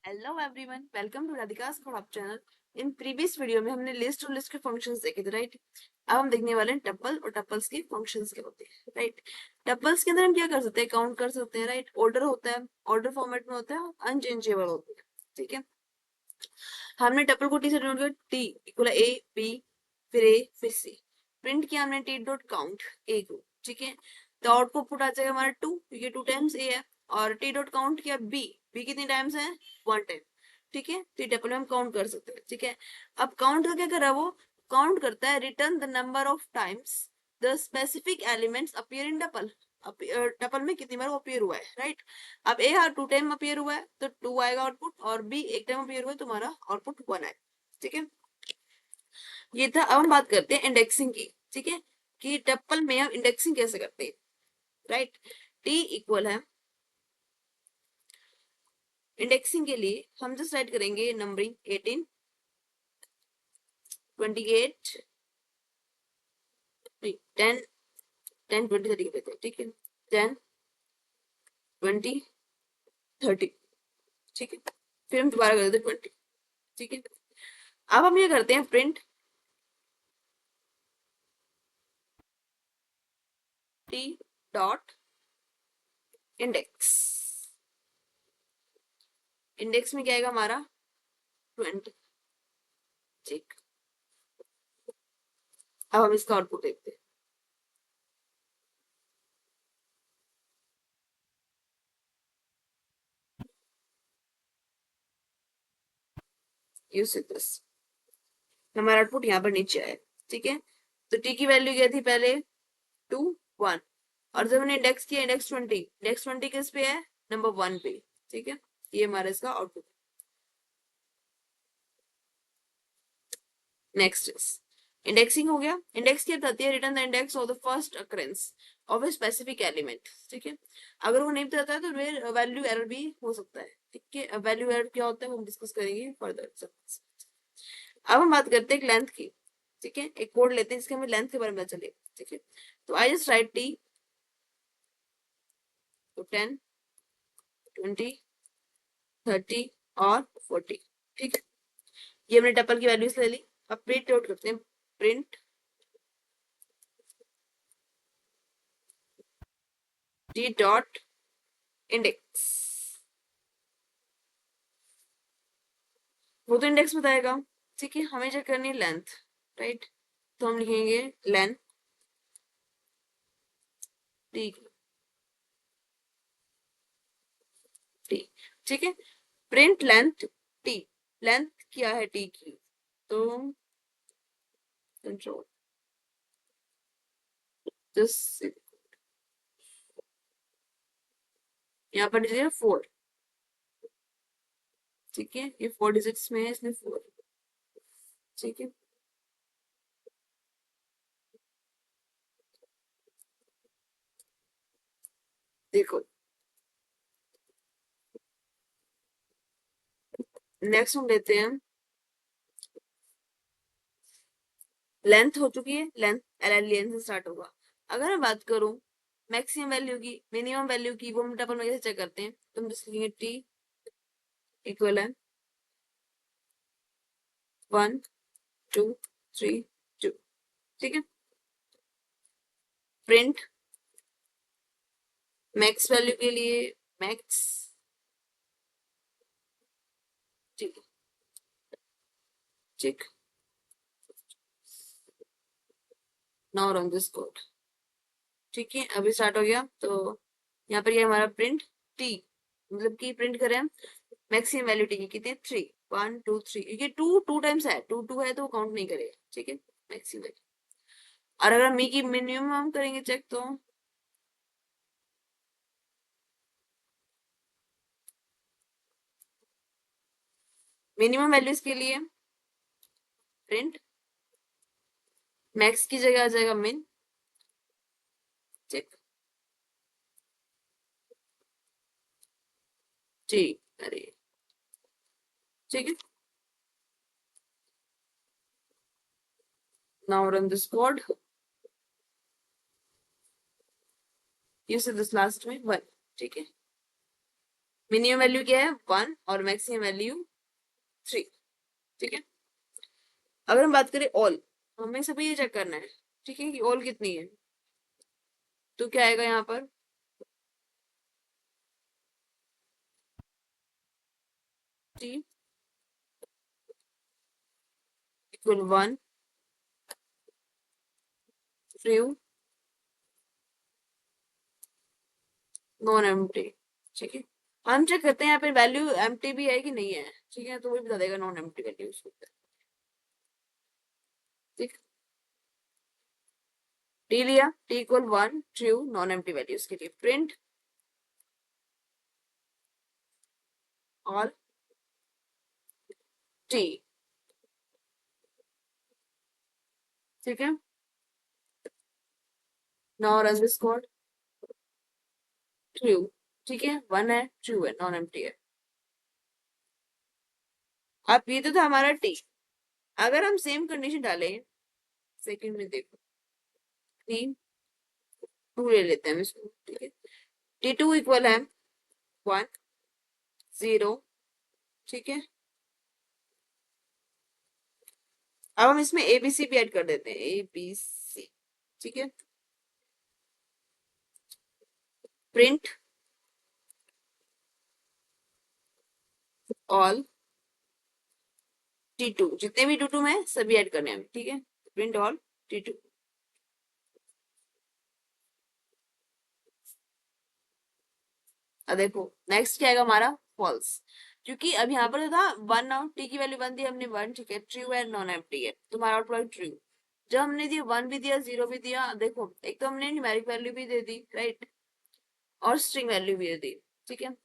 Hello everyone, welcome to Radhika's खड़ाप channel. In previous video में हमने लिस्ट और लिस्ट के फंक्शंस देखे थे, राइट। अब हम देखने वाले हैं टपल और टपल्स के फंक्शंस क्या होते हैं, राइट। टपल्स के अंदर हम क्या कर सकते हैं, काउंट कर सकते हैं, राइट। ऑर्डर होता है, ऑर्डर फॉर्मेट में होता है, अनचेंजेबल होता है, ठीक है। हमने टपल को टी से डिनोट किया, टी इक्वल ए बी फिर ए फिर सी। प्रिंट किया हमने टी डॉट काउंट ए को, ठीक है। तो आउटपुट पुट आ जाएगा हमारा 2, क्योंकि 2 टाइम्स ए है। और टी डॉट काउंट किया बी, बी कितनी टाइम्स है, 1 टाइम, ठीक है। तो टपल में हम काउंट कर सकते हैं, ठीक है। अब काउंट का क्या कर रहा है वो, काउंट करता है return the number of times the specific elements appear in tuple. Tuple में कितनी बार वो अपीयर हुआ है, राइट। अब ए हर 2 टाइम अपीयर हुआ है तो 2 आएगा आउटपुट, और बी 1 टाइम अपीयर हुआ है तो हमारा आउटपुट 1 आएगा, ठीक है। ये था। अब हम बात करते हैं इंडेक्सिंग की, ठीक है, कि टप्पल में हम इंडेक्सिंग कैसे करते हैं, राइट। टी इक्वल है, इंडेक्सिंग के लिए हम जस्ट राइट करेंगे नंबरिंग 18 28 10 10 20 30 कहते हैं, ठीक है। 10 20 30, ठीक है। फिर हम दोबारा कर देते हैं 20, ठीक है। अब हम ये करते हैं print T dot index. Index में क्या आएगा हमारा 20, ठीक। अब हम इसका आउटपुट देखते हैं। यूज दिस, हमारा आउटपुट यहाँ पर नीचे आया, ठीक है। तो टी की वैल्यू क्या थी पहले, 2 1, और जब हमने इंडेक्स किया इंडेक्स 20, इंडेक्स 20 किस पे है, नंबर 1 पे, ठीक है। ये हमारा इसका आउटपुट। नेक्स्ट इज इंडेक्सिंग हो गया। इंडेक्स क्या बताती है, return the index of the first occurrence of a specific element, ठीक है। अगर वो नहीं बताता है तो फिर वैल्यू एरर भी हो सकता है, ठीक है। वैल्यू एरर क्या होता है वो हम डिस्कस करेंगे फर्दर। अब हम बात करते हैं एक लेंथ की, ठीक है। एक कोड लेते हैं जिसके हमें लेंथ के बारे में पता चले, ठीक है। तो आई जस्ट राइट टी, तो 10 20 30 और 40, ठीक है। ये हमने टपल की वैल्यूज ले ली। अब प्रिंट आउट करते हैं, प्रिंट टी डॉट इंडेक्स। वो तो इंडेक्स बताएगा, ठीक है। हमें चेक करनी है लेंथ, राइट। तो हम लिखेंगे लेंथ टी, टी, ठीक है। प्रिंट लेंथ टी, लेंथ क्या है टी की, तो कंट्रोल दिस, यहाँ पर डिजिट 4, ठीक है। ये 4 डिजिट्स में है, इसमें 4, ठीक है। देखो नेक्स्ट हम लेते हैं, लेंथ हो चुकी है, लेंथ एल लेंथ से स्टार्ट होगा। अगर मैं बात करूं मैक्सिमम वैल्यू की, मिनिमम वैल्यू की, वो हम टपल में कैसे चेक करते हैं, तो हम जिसको लिखेंगे टी इक्वल है 1 2 3 2, ठीक है। प्रिंट मैक्स वैल्यू के लिए मैक्स, ठीक है, ठीक। नाउ रन दिस कोड, ठीक है। अभी स्टार्ट हो गया। तो यहाँ पर ये हमारा प्रिंट टी, मतलब कि प्रिंट करें हम मैक्सिमम वैल्यू टी की कितने, 3 1 2 3, क्योंकि 2 2 टाइम्स है, 2 2 है तो काउंट नहीं करेगा, ठीक है। Maximum value. और अगर मी की मिनिमम हम करेंगे चेक, तो मिनिमम वैल्यूज के लिए प्रिंट मैक्स की जगह आ जाएगा मिन, चेक, ठीक, अरे ठीक है। Now run this code, you see this last में 1, ठीक है। मिनिमम वैल्यू क्या है 1 और मैक्सिमम वैल्यू 3। ठीक है, अगर हम बात करें ऑल, हमें सभी ये चेक करना है, ठीक है, कि ऑल कितनी है। तो क्या आएगा यहाँ पर, T equal 1 true non empty. ठीक है, हम चेक करते हैं यहाँ पे वैल्यू एम्प्टी भी है कि नहीं है। ठीक है, तो वो बता देगा नॉन एम्प्टी वैल्यू उसको। ठीक, टी लिया, T equal 1 true non empty values के लिए प्रिंट ऑल टी। ठीक है, now run this code, true. ठीक है, 1 है, ट्रू है, नॉन एम्प्टी है। अब ये तो था हमारा टी। अगर हम सेम कंडीशन डालें, सेकंड में देखो, टी 2 ले लेते हैं हम इसको। ठीक है, टी टू इक्वल है 1 0। ठीक है, अब हम इसमें एबीसी भी ऐड कर देते हैं, एबीसी। ठीक है, प्रिंट ऑल टी टू, जितने भी टू में सभी ऐड करने हैं। ठीक है, प्रिंट ऑल टी टू। अब देखो नेक्स्ट क्या आएगा हमारा, फॉल्स, क्योंकि अब यहाँ पर जो था 1 और टी की वैल्यू 1 दी हमने, 1 ठीक है, ट्रू है, नॉन एम्प्टी है, तुम्हारा आउटपुट ट्रू। जब हमने दिया 1 भी दिया 0 भी दिया, देखो एक तो हमने न्यूमेरिक वैल्यू भी दे दी, राइट, और स्ट्रिंग वैल्यू भी दे दी। ठीक है,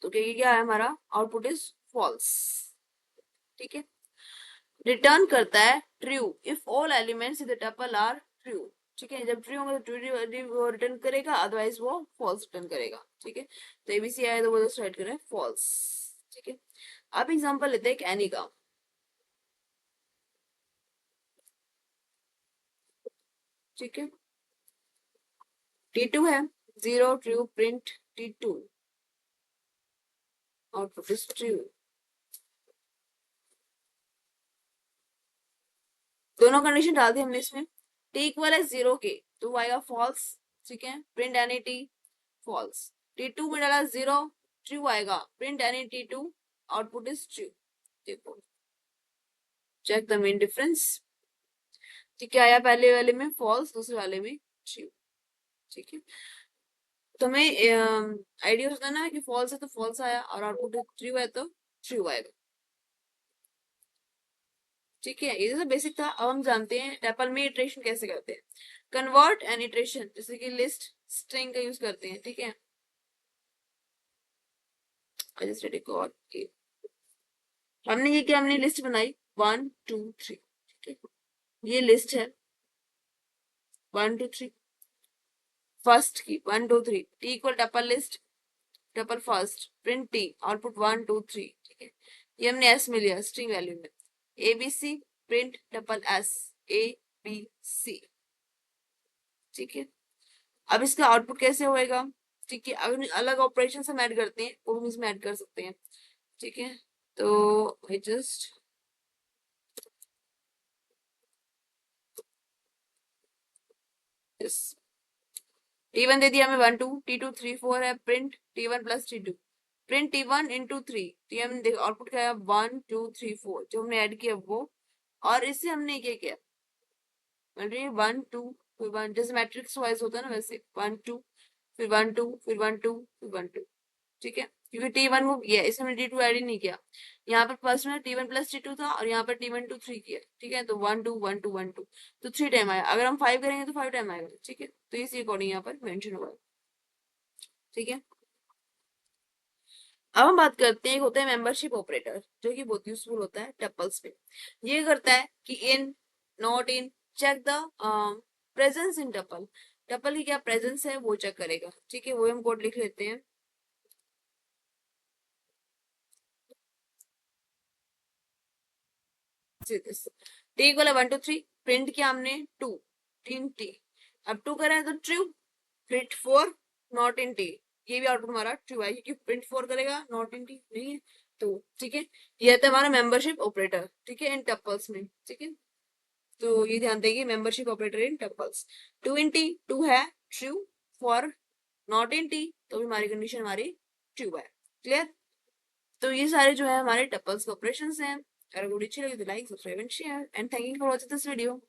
तो क्या है हमारा आउटपुट इज फॉल्स। ठीक है, रिटर्न करता है true if all elements in the tuple are true. ठीक है, जब ट्रू होगा तो ट्रू वो रिटर्न करेगा, अदरवाइज वो फॉल्स रिटर्न करेगा। ठीक है, तो एबीसी आया तो वो जस्ट राइट करें फॉल्स। ठीक है, अब एग्जांपल लेते हैं एक एनी का। ठीक है, टी2 है 0 true print T2 output is true. दोनों कंडीशन डाल दी हमने इसमें, टी इक्वल है 0 के तो वो आएगा फॉल्स। ठीक है, प्रिंट एनी टी फॉल्स, टी2 में डाला 0 ट्रू आएगा, प्रिंट एनी टी2 आउटपुट इज ट्रू। देखो चेक द मेन डिफरेंस, ठीक है, आया पहले वाले में फॉल्स, दूसरे वाले में ट्रू। ठीक है, तो हमें आइडिया होता है ना कि फॉल्स है तो फॉल्स आया, और आउटपुट ट्रू है तो ट्रू आएगा। ठीक है, ये तो बेसिक था। अब हम जानते हैं टैपल में इटरेशन कैसे करते हैं। कन्वर्ट एंड इटरेशन, जैसे कि लिस्ट स्ट्रिंग का यूज करते हैं। ठीक है, हमने ये क्या, हमने लिस्ट बनाई 1 2 3। ठीक है, ये लिस्ट है 1 2 3, फर्स्ट की 1 2 3, T equal tuple list tuple first print T output 1 2 3। ठीक है, ये हमने एस में लिया स्ट्रिंग वैल्यू में, ABC print tuple S A B C. ठीक है, अब इसका आउटपुट कैसे होएगा। ठीक है, अगर अलग ऑपरेशन हम ऐड करते हैं वो हम इसमें ऐड कर सकते हैं। ठीक है, तो आई जस्ट टी1 दे दिया हमें 1 2, टी2 3 4 है, प्रिंट टी1 प्लस टी2, प्रिंट टी1 इंटू 3। तो हम देखो आउटपुट क्या है 1 2 3 4, जो हमने ऐड किया वो, और इससे हमने क्या किया, 1 2 फिर 1, जैसे मैट्रिक्स वाइज होता है ना वैसे 1 2 फिर 1 2 फिर 1 2 फिर 1 2। ठीक है, क्योंकि टी1 वो किया, इसमें हमने टी2 ऐड ही नहीं किया। यहाँ पर फर्स्ट में टी1 प्लस टी2 था, और यहाँ पर टी1 2 3 किया। ठीक है, तो 1 2 1 2 1 2, तो 3 टाइम आया। अगर हम 5 करेंगे तो 5 टाइम आएगा। ठीक है, तो इसी अकॉर्डिंग यहाँ पर मेंशन हुआ है। ठीक है, अब हम बात करते हैं, एक होता है मेंबरशिप ऑपरेटर, जो कि बहुत यूजफुल होता है टपल्स पे। ये करता है कि in not in check the presence in tuple, tuple की क्या प्रेजेंस है वो चेक करेगा। ठीक है, वो हम कोड लिख लेते हैं, टी इक्वल है 1 2 3, प्रिंट किया हमने 2 इन टी, अब 2 करें तो true, print 4 not in T, ये भी आउटपुट हमारा ट्रू है क्योंकि प्रिंट 4 करेगा नॉट इन टी नहीं है तो ठीक है। ये था हमारा मेंबरशिप ऑपरेटर, ठीक है, इन टपल्स में, ठीक है। तो ये ध्यान देंगे membership operator in tuples. Two in T two है true, four not in T तो भी हमारी कंडीशन हमारी ट्रू है। क्लियर। तो ये सारे जो है हमारे टपल्स के ऑपरेशंस हैं। अगर वीडियो अच्छी लगी तो like subscribe and share and thank you for watching this video.